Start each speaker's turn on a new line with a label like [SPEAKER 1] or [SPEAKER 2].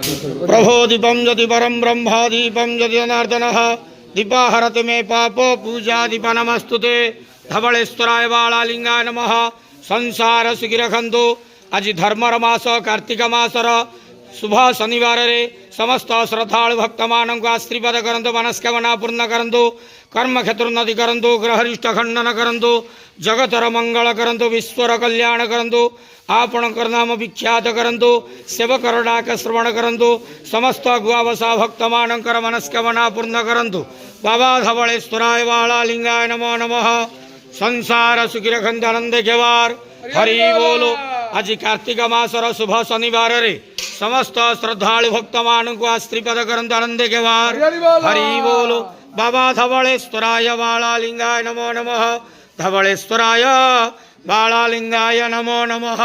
[SPEAKER 1] प्रभो दीपं यदि परं ब्रह्म दीपं यदि जनार्दनः दीपाहरति मे पाप पूजा दीप नमस्तुते धवलेश्वराय बालालिंगाय नमः। संसार सुखिरखंतु। आज धर्मर मास कार्तिक मासर शुभ शनिवार रे समस्त श्रद्धालु भक्त मानक आशीर्वाद करंतु मनस्कामना पूर्ण करंतु कर्म क्षेत्र उन्नति करंतु ग्रहरिष्ट खंडन करंतु जगतर मंगल करंतु विश्वर कल्याण करंतु आपणकर नाम विख्यात करंतु सेवकर डाक श्रवण करंतु समस्त गुआवसा भक्त मानकर मनस्कामना पूर्ण करंतु। बाबा धवलेश्वराय बालालिंगाय नमो नमः। संसार सुखिरखंतु आनंद केवार हरि बोलो। आज कार्तिक मासर शुभ शनिवार रे समस्त श्रद्धालु भक्त मानक आशीर्वाद करंतु आनंद केवार हरि बोलो। बाबा धवलेश्वराय बालालिंगाय नमो नमः। धवलेश्वराय बालालिंगाय नमो नमः।